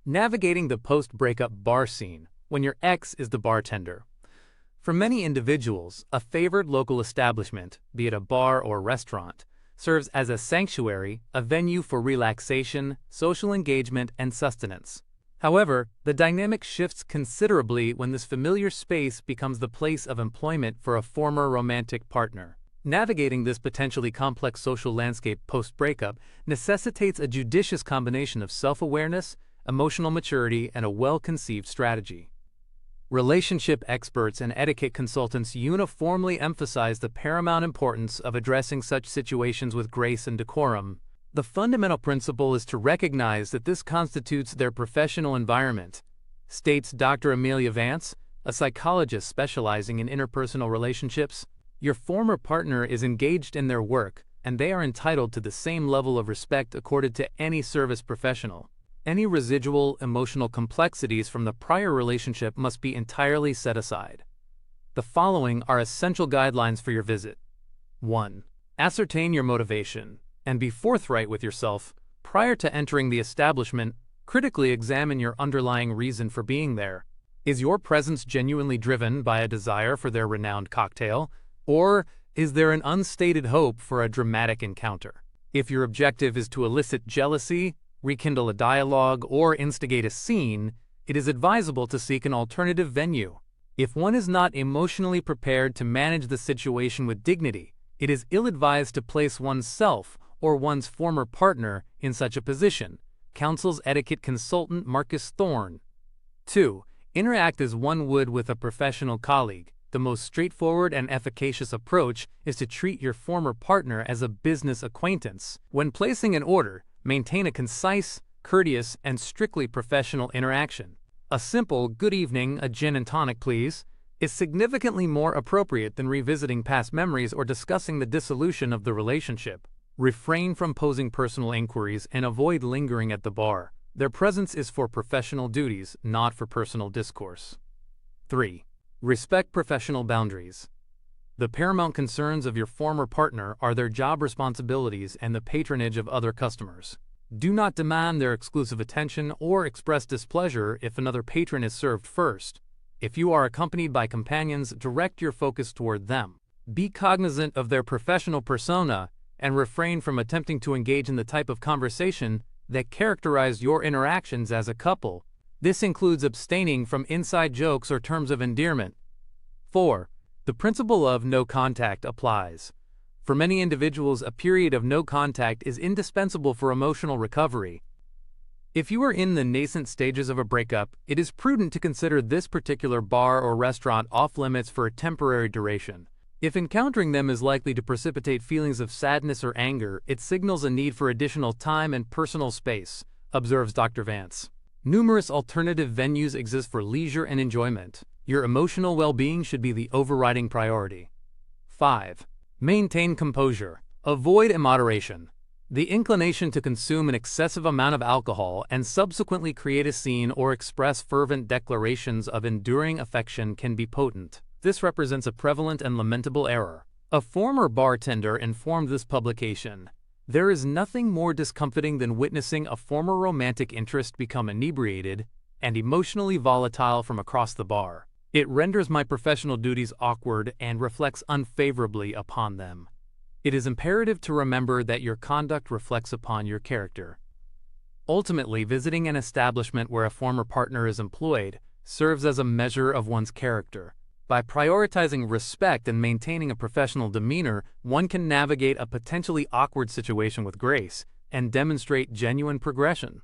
Navigating the post-breakup bar scene when your ex is the bartender. For many individuals, a favored local establishment, be it a bar or restaurant, serves as a sanctuary, a venue for relaxation, social engagement, and sustenance. However, the dynamic shifts considerably when this familiar space becomes the place of employment for a former romantic partner. Navigating this potentially complex social landscape post-breakup necessitates a judicious combination of self-awareness, emotional maturity, and a well-conceived strategy. Relationship experts and etiquette consultants uniformly emphasize the paramount importance of addressing such situations with grace and decorum. The fundamental principle is to recognize that this constitutes their professional environment, states Dr. Amelia Vance, a psychologist specializing in interpersonal relationships. Your former partner is engaged in their work, and they are entitled to the same level of respect accorded to any service professional. Any residual emotional complexities from the prior relationship must be entirely set aside. The following are essential guidelines for your visit. 1. Ascertain your motivation, and be forthright with yourself. Prior to entering the establishment, critically examine your underlying reason for being there. Is your presence genuinely driven by a desire for their renowned cocktail, or is there an unstated hope for a dramatic encounter? If your objective is to elicit jealousy, rekindle a dialogue, or instigate a scene, it is advisable to seek an alternative venue. If one is not emotionally prepared to manage the situation with dignity, it is ill-advised to place oneself or one's former partner in such a position, counsels etiquette consultant Marcus Thorne. 2. Interact as one would with a professional colleague. The most straightforward and efficacious approach is to treat your former partner as a business acquaintance. When placing an order, maintain a concise, courteous, and strictly professional interaction. A simple "good evening, a gin and tonic, please," is significantly more appropriate than revisiting past memories or discussing the dissolution of the relationship. Refrain from posing personal inquiries and avoid lingering at the bar. Their presence is for professional duties, not for personal discourse. 3. Respect professional boundaries. The paramount concerns of your former partner are their job responsibilities and the patronage of other customers. Do not demand their exclusive attention or express displeasure if another patron is served first. If you are accompanied by companions, direct your focus toward them. Be cognizant of their professional persona and refrain from attempting to engage in the type of conversation that characterized your interactions as a couple. This includes abstaining from inside jokes or terms of endearment. 4. The principle of no contact applies. For many individuals, a period of no contact is indispensable for emotional recovery. If you are in the nascent stages of a breakup, it is prudent to consider this particular bar or restaurant off-limits for a temporary duration. If encountering them is likely to precipitate feelings of sadness or anger, it signals a need for additional time and personal space, observes Dr. Vance. Numerous alternative venues exist for leisure and enjoyment. Your emotional well-being should be the overriding priority. 5. Maintain composure. Avoid immoderation. The inclination to consume an excessive amount of alcohol and subsequently create a scene or express fervent declarations of enduring affection can be potent. This represents a prevalent and lamentable error. A former bartender informed this publication, "There is nothing more discomforting than witnessing a former romantic interest become inebriated and emotionally volatile from across the bar. It renders my professional duties awkward and reflects unfavorably upon them. It is imperative to remember that your conduct reflects upon your character." Ultimately, visiting an establishment where a former partner is employed serves as a measure of one's character. By prioritizing respect and maintaining a professional demeanor, one can navigate a potentially awkward situation with grace and demonstrate genuine progression.